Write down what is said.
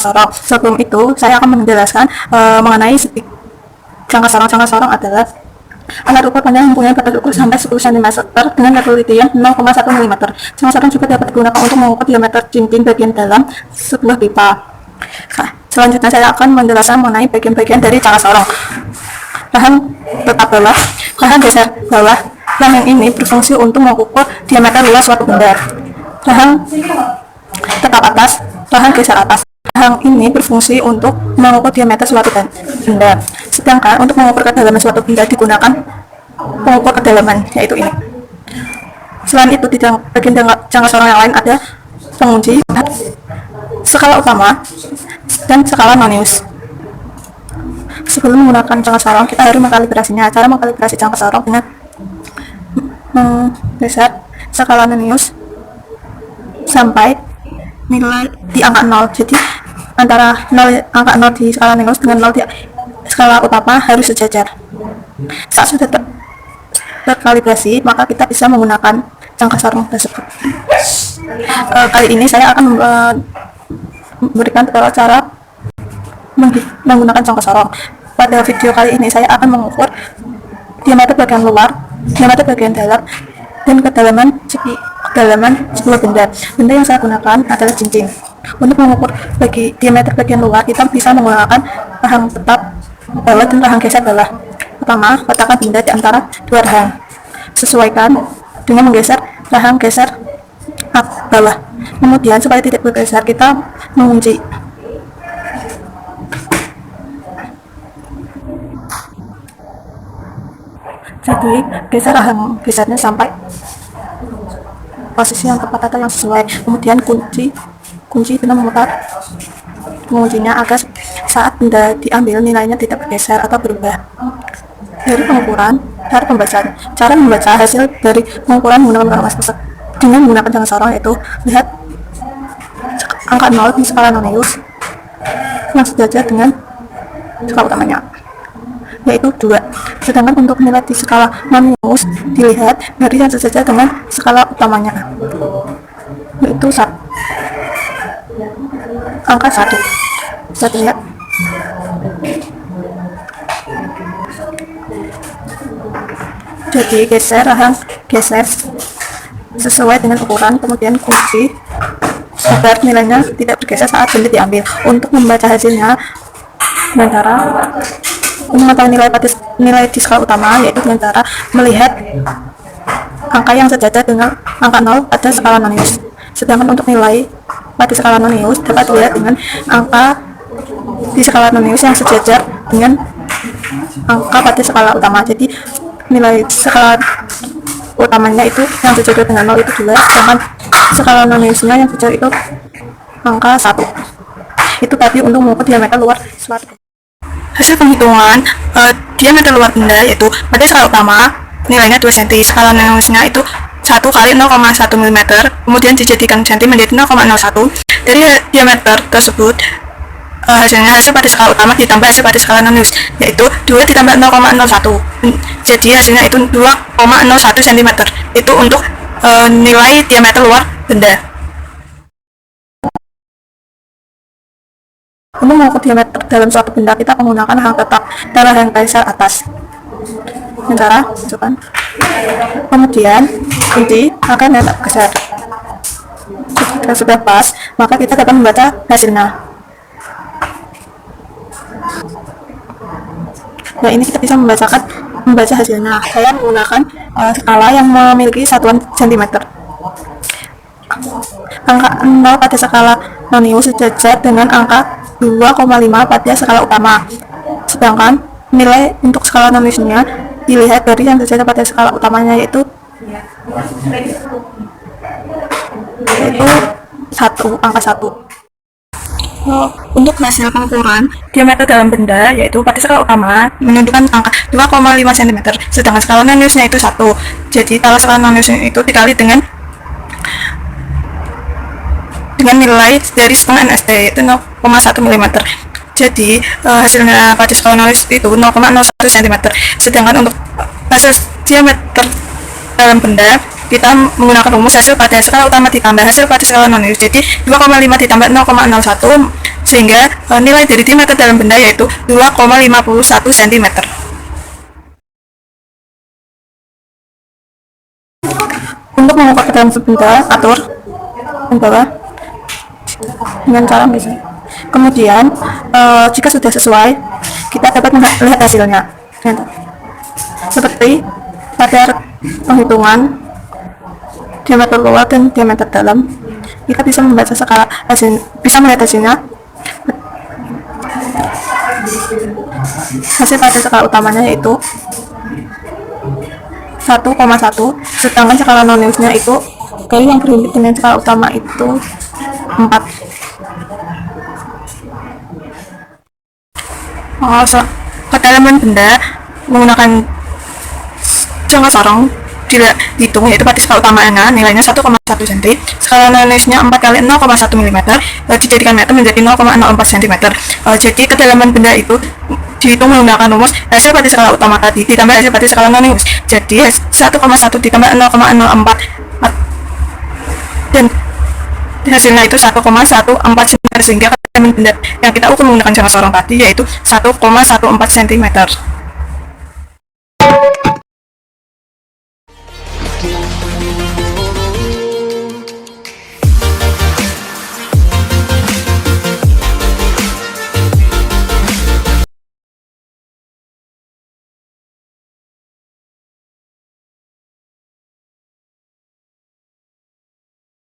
sorong. Sebelum itu, saya akan menjelaskan mengenai jangka sorong adalah alat ukur panjang yang mempunyai batas ukur sampai 10 cm dengan level yang 0,1 mm. Jangka sorong juga dapat digunakan untuk mengukur diameter cincin bagian dalam sebuah pipa. Nah, selanjutnya saya akan menjelaskan mengenai bagian-bagian dari jangka sorong. Rahang tetap bawah, rahang geser bawah. Rahang ini berfungsi untuk mengukur diameter luas suatu benda. Rahang tetap atas, rahang geser atas. Rahang ini berfungsi untuk mengukur diameter suatu benda. Sedangkan untuk mengukur kedalaman suatu benda digunakan pengukur kedalaman, yaitu ini. Selain itu, di bagian jangka sorong yang lain ada pengunci, skala utama, dan skala nonius. Sebelum menggunakan jangka sorong, kita harus mengkalibrasinya. Cara mengkalibrasi jangka sorong dengan menggeser skala nonius sampai nilai di angka 0. Jadi antara angka 0 di skala nonius dengan 0 di skala utama harus sejajar. Saat sudah terkalibrasi, maka kita bisa menggunakan jangka sorong tersebut. Kali ini saya akan memberikan cara menggunakan jangka sorong. Pada video kali ini saya akan mengukur diameter bagian luar, diameter bagian dalam, dan kedalaman sebuah benda. Benda yang saya gunakan adalah cincin. Untuk mengukur diameter bagian luar, kita bisa menggunakan rahang tetap bawah dan rahang geser bawah. Pertama, letakkan benda di antara dua rahang. Sesuaikan dengan menggeser rahang geser bawah. Kemudian supaya tidak bergeser, kita mengunci. Jadi geser rahang gesernya sampai posisi yang tepat atau yang sesuai. Kemudian kunci dengan memutar menguncinya agar saat benda diambil nilainya tidak bergeser atau berubah. Dari pengukuran, cara membaca hasil dari pengukuran dengan menggunakan jangka sorong, yaitu lihat angka 0 di skala nonius yang sejajar dengan skala utamanya, yaitu 2. Sedangkan untuk nilai di skala nonius dilihat dari yang sejajar dengan skala utamanya, yaitu angka 1. Bisa dilihat. Jadi rahang geser sesuai dengan ukuran, kemudian kunci agar nilainya tidak bergeser saat benda diambil. Untuk membaca hasilnya dengan cara mengetahui nilai di skala utama, yaitu dengan cara melihat angka yang sejajar dengan angka 0 pada skala nonius. Sedangkan untuk nilai pada skala nonius dapat dilihat dengan angka di skala nonius yang sejajar dengan angka pada skala utama. Jadi nilai skala utamanya itu yang sejajar dengan 0 itu 2, sedangkan skala noniusnya yang sejajar itu angka 1. Itu tadi untuk mengukur diameter luar suatu. Hasil penghitungan diameter luar benda, yaitu pada skala utama nilainya 2 cm, skala noniusnya itu 1 kali 0,1 mm, kemudian dijadikan cm menjadi 0,01. Dari diameter tersebut hasil pada skala utama ditambah hasil pada skala nonius, yaitu 2 ditambah 0,01. Jadi hasilnya itu 2,01 cm. Itu untuk nilai diameter luar benda. Untuk mengukur diameter dalam suatu benda, kita menggunakan rahang tetap dan rahang geser atas. Cara masukkan, kemudian kunci akan tetap geser. Jika sudah pas, maka kita dapat membaca hasilnya. Nah, ini kita bisa membaca hasilnya. Saya menggunakan skala yang memiliki satuan cm. Angka 0 pada skala nonius sejajar dengan angka 2,5 pada skala utama. Sedangkan nilai untuk skala noniusnya dilihat dari yang sejajar pada skala utamanya, yaitu 1, angka 1. Untuk hasil pengukuran diameter dalam benda, yaitu pada skala utama menunjukkan angka 2,5 cm, sedangkan skala noniusnya itu 1. Jadi kalau skala noniusnya itu dikali dengan nilai dari setengah NST, yaitu 0,1 mm. Jadi hasilnya pada skala nonius itu 0,01 cm. Sedangkan untuk hasil diameter dalam benda kita menggunakan rumus hasil pada skala utama ditambah hasil pada skala non-nilai. Jadi 2,5 ditambah 0,01 sehingga nilai dari diameter dalam benda yaitu 2,51 cm. Untuk mengukur kedalaman benda, atur dan bawah dengan cara misalnya. Kemudian jika sudah sesuai, kita dapat melihat hasilnya. Seperti pada penghitungan diameter luar dan diameter dalam, kita bisa membaca skala hasil, bisa melihat hasilnya. Hasil pada skala utamanya yaitu 1,1, sedangkan skala non-nilainya itu kayu yang berhimpit dengan skala utama itu 4. Kedalaman benda menggunakan jangka sorong dihitung yaitu pada skala utamanya nilainya 1,1 cm, skala non-nilainya 4 kali 0,1 mm, dijadikan meter menjadi 0,04 cm. Jadi kedalaman benda itu dihitung menggunakan rumus hasil pada skala utama tadi ditambah hasil pada skala non-nilai. Jadi 1,1 ditambah 0,04 dan hasilnya itu 1,14 cm, sehingga kedalaman benda yang kita ukur menggunakan jangka sorong tadi yaitu 1,14 cm.